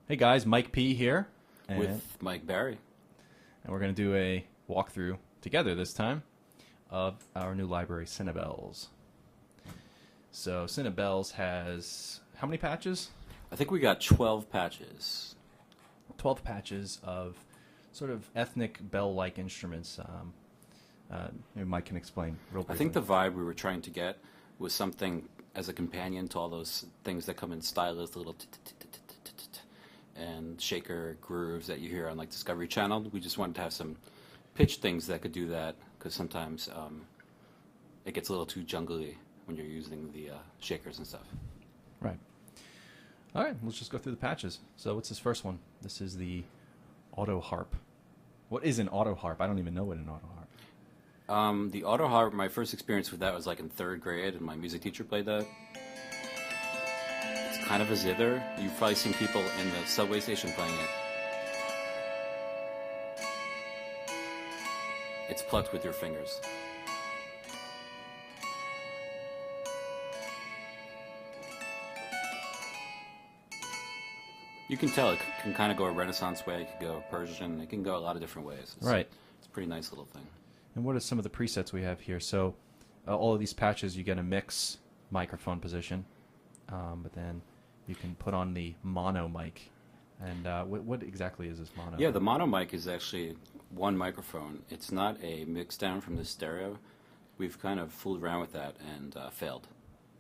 Hey guys, Mike P here, With Mike Barry. and we're going to do a walkthrough together this time of our new library, CineBells. So CineBells has how many patches? I think we got 12 patches. 12 patches of sort of ethnic bell-like instruments. Maybe Mike can explain real I briefly. think the vibe we were trying to get was something as a companion to all those things that come in stylus, the little and shaker grooves that you hear on like Discovery Channel. We just wanted to have some pitch things that could do that because sometimes it gets a little too jungly when you're using the shakers and stuff. Right. All right, let's just go through the patches. So what's this first one? This is the Autoharp. What is an Autoharp? I don't even know what an Autoharp. The Autoharp, my first experience with that was like in third grade, and my music teacher played that. It's kind of a zither. You've probably seen people in the subway station playing it. It's plucked with your fingers. You can tell it can kind of go a Renaissance way, it can go Persian, it can go a lot of different ways. Right. It's a pretty nice little thing. And what are some of the presets we have here? So all of these patches, you get a mix microphone position, but then you can put on the mono mic. And what exactly is this mono? Yeah, the mono mic is actually one microphone. It's not a mix down from the stereo. We've kind of fooled around with that and failed.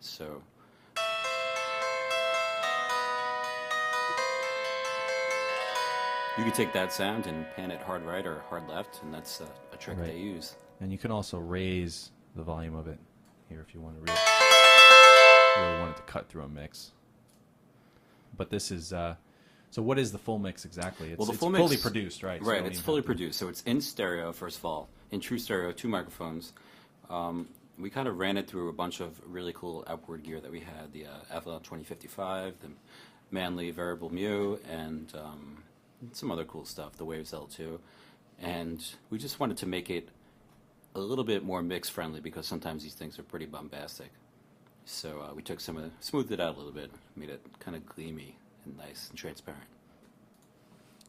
So you could take that sound and pan it hard right or hard left, and that's a trick Right. they use. And you can also raise the volume of it here if you want to really want it to cut through a mix. But this is so what is the full mix exactly? It's, Well, the it's full fully mix, produced, right? So you Right, don't it's even fully have to- produced. So it's in stereo, first of all. In true stereo, two microphones. We kind of ran it through a bunch of really cool outboard gear that we had. The Avalon 2055, the Manley Variable Mu, and some other cool stuff, the Waves L2. And we just wanted to make it a little bit more mix-friendly because sometimes these things are pretty bombastic. So we took some of smoothed it out a little bit, made it kind of gleamy and nice and transparent.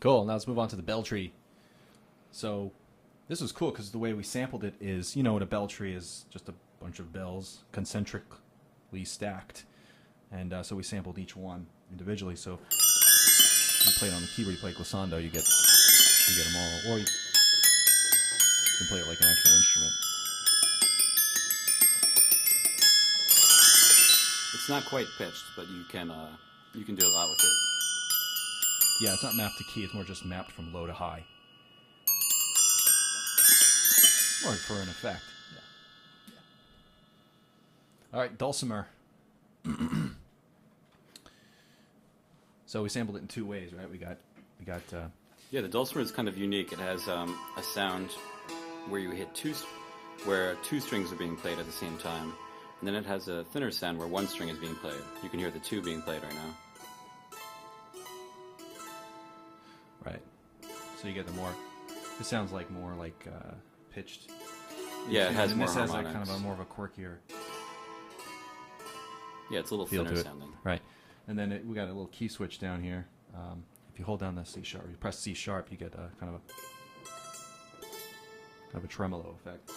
Cool. Now let's move on to the Beltre. So this was cool because the way we sampled it is, you know what a Beltre is, just a bunch of bells concentrically stacked. And so we sampled each one individually. So you play it on the keyboard, you play glissando, you get them all. Or you can play it like an actual instrument. It's not quite pitched, but you can do a lot with it. Yeah, it's not mapped to key, it's more just mapped from low to high. Or for an effect. Yeah. All right, Dulcimer. So we sampled it in two ways, right? We got. Yeah, the Dulcimer is kind of unique. It has a sound where you hit where two strings are being played at the same time, and then it has a thinner sound where one string is being played. You can hear the two being played right now. Right. So you get the more. This sounds like more like pitched. Yeah, it has and more this has harmonics. like kind of a more of a quirkier Yeah, it's a little feel thinner to it. sounding. Right. And then we got a little key switch down here. If you hold down the C sharp, you press C sharp, you get a kind of a tremolo effect.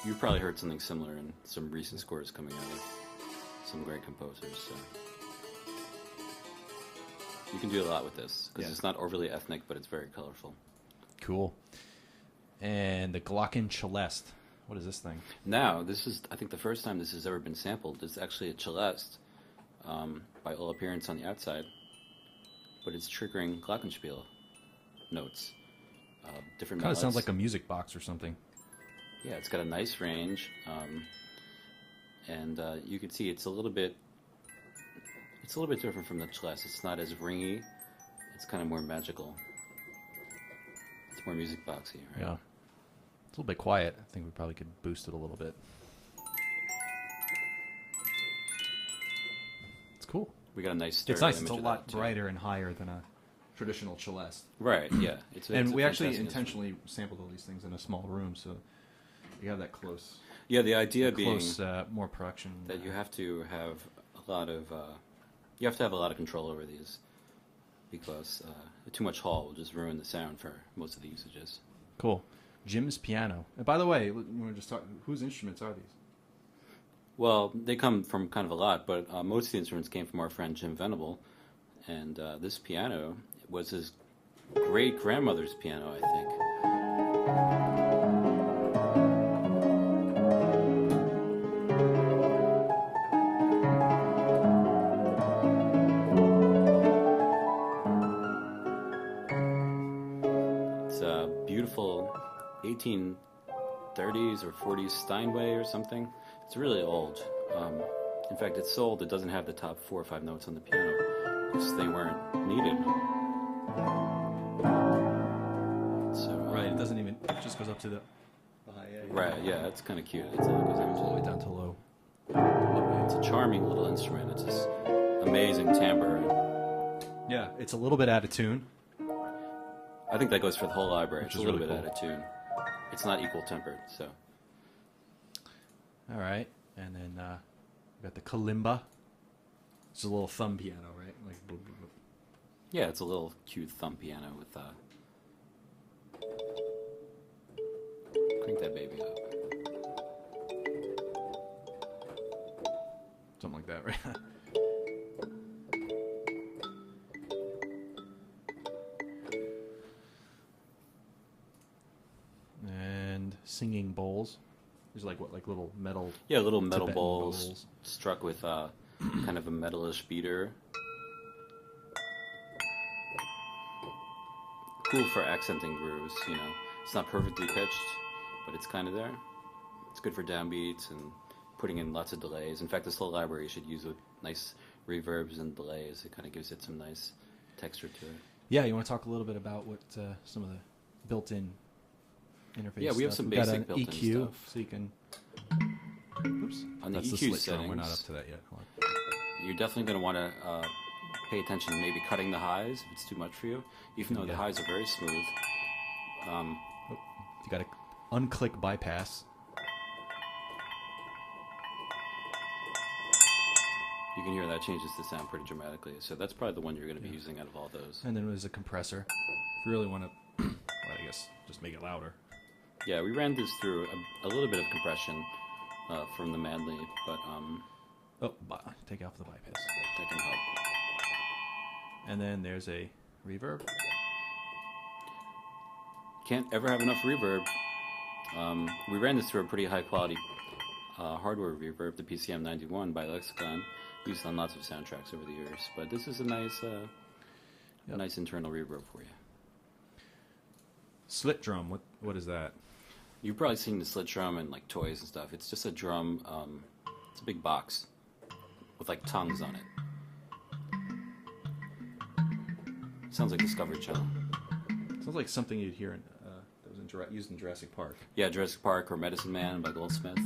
You've probably heard something similar in some recent scores coming out of some great composers. So you can do a lot with this because Yeah. it's not overly ethnic, but it's very colorful. Cool. And the Glocken Celeste. What is this thing? Now, this is, I think, the first time this has ever been sampled. It's actually a celeste, by all appearance on the outside, but it's triggering glockenspiel notes. Different Kind of sounds melodies. like a music box or something. Yeah, it's got a nice range, and you can see it's a little bit different from the celeste. It's not as ringy. It's kind of more magical. It's more music boxy, right? Yeah. It's a little bit quiet. I think we probably could boost it a little bit. It's cool. We got a nice stereo It's nice. image It's a of lot that, too. brighter and higher than a traditional Celeste. Right, yeah. And it's a we actually fantastic instrument. intentionally sampled all these things in a small room, so you have that close. Yeah, the idea being Close, more production. that you have to have a lot of You have to have a lot of control over these because too much Hall will just ruin the sound for most of the usages. Cool. Jim's piano. And by the way, we're just talking. Whose instruments are these? Well, they come from kind of a lot, but most of the instruments came from our friend Jim Venable, and this piano was his great-grandmother's piano, I think. It's a beautiful 1830s or 40s Steinway or something. It's really old. In fact, it's so old it doesn't have the top 4 or 5 notes on the piano because they weren't needed. So Right, it doesn't even. It just goes up to the high A. right, yeah, it's kind of cute. It goes down All the way to down to low. It's a charming little instrument. It's this amazing timbre. Yeah, it's a little bit out of tune. I think that goes for the whole library. Which It's is a little really bit out of tune. It's not equal tempered, so. All right, and then we got the kalimba. It's a little thumb piano, right? Like. Boop, boop, boop. Yeah, it's a little cute thumb piano with crank that baby up. Something like that, right? And singing bowls. There's like what, like little metal. Yeah, little metal Tibetan bowls struck with kind of a metalish beater. Cool for accenting grooves, you know. It's not perfectly pitched, but it's kind of there. It's good for downbeats and putting in lots of delays. In fact, this whole library should use with nice reverbs and delays. It kind of gives it some nice texture to it. Yeah, you want to talk a little bit about what some of the built-in interface. Yeah, we have stuff. some We've got basic an built-in EQ, stuff. so you can. Oops, On the that's EQ the slit drum. We're not up settings, to that yet. Hold on. you're definitely going to want to pay attention to maybe cutting the highs if it's too much for you, even though the highs are very smooth. You got to unclick bypass. You can hear that changes the sound pretty dramatically. So that's probably the one you're going to be using out of all those. And then there's a compressor. If you really want to, well, I guess, just make it louder. Yeah, we ran this through a little bit of compression from the Manly, but Take off the bypass. that can help. And then there's a reverb. Can't ever have enough reverb. We ran this through a pretty high quality hardware reverb, the PCM 91 by Lexicon, used on lots of soundtracks over the years. But this is a nice, nice internal reverb for you. Slit drum. What is that? You've probably seen the slit drum and like toys and stuff. It's just a drum. It's a big box with like tongues on it. Sounds like Discovery Channel. Sounds like something you'd hear in, that was used in Jurassic Park. Yeah, Jurassic Park or Medicine Man by Goldsmith.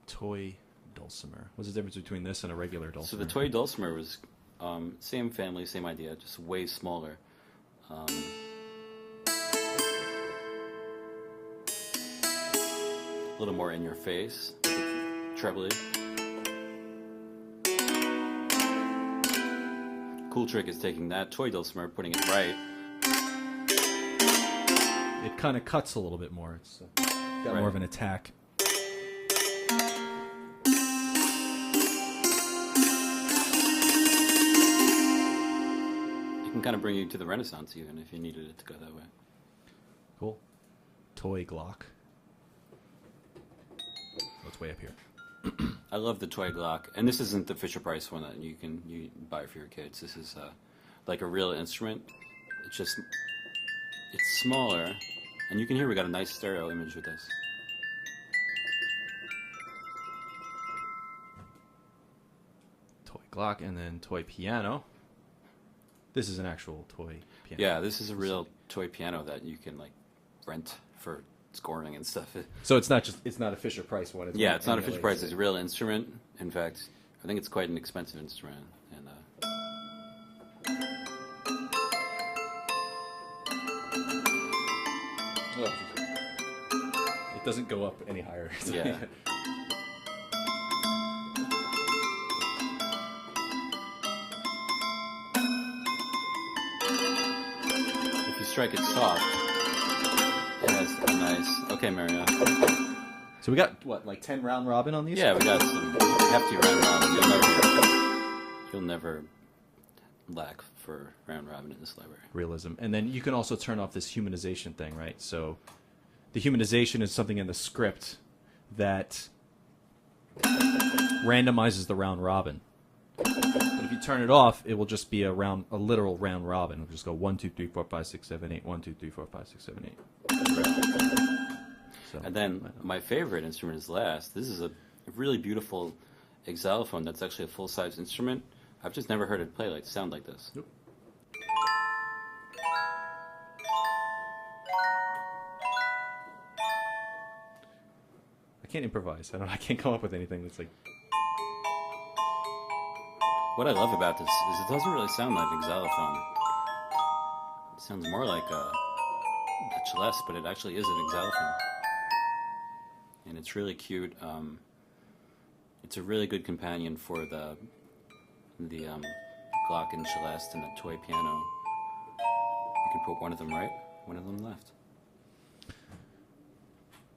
Toy Dulcimer. What's the difference between this and a regular Dulcimer? So the toy Dulcimer was same family, same idea, just way smaller. A little more in your face, trebly. Cool trick is taking that toy Dulcimer, putting it right. It kind of cuts a little bit more. It's got more of an attack. It can kind of bring you to the Renaissance even if you needed it to go that way. Cool. Toy Glock. Oh, it's way up here. I love the toy Glock, and this isn't the Fisher Price one that you buy for your kids. This is like a real instrument. It's smaller, and you can hear we got a nice stereo image with this. Toy Glock, and then toy piano. This is an actual toy piano. Yeah, this is a real toy piano that you can like rent for scoring and stuff. So it's not a Fisher Price one. Yeah, it's not a Fisher Price. It's a real instrument. In fact, I think it's quite an expensive instrument. And doesn't go up any higher. Yeah. If you strike it soft, it has a nice... Okay, Mario. So we got, what, like 10 round robin on these? Yeah, we got some hefty round robin. You'll never lack for round robin in this library. Realism. And then you can also turn off this humanization thing, right? So the humanization is something in the script that randomizes the round robin. But if you turn it off, it will just be a literal round robin. It'll just go 1, 2, 3, 4, 5, 6, 7, 8, 1, 2, 3, 4, 5, 6, 7, 8. So, and then my favorite instrument is last. This is a really beautiful xylophone that's actually a full-size instrument. I've just never heard it sound like this. Yep. I can't improvise. I can't come up with anything that's like... What I love about this is it doesn't really sound like a xylophone. It sounds more like a celeste, but it actually is an xylophone. And it's really cute. It's a really good companion for the Glock and celeste and the toy piano. You can put one of them right, one of them left.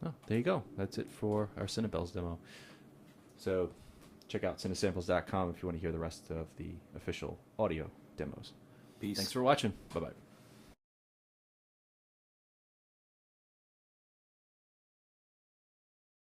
Oh, there you go. That's it for our CineBells demo. So check out cinesamples.com if you want to hear the rest of the official audio demos. Peace. Thanks for watching. Bye-bye.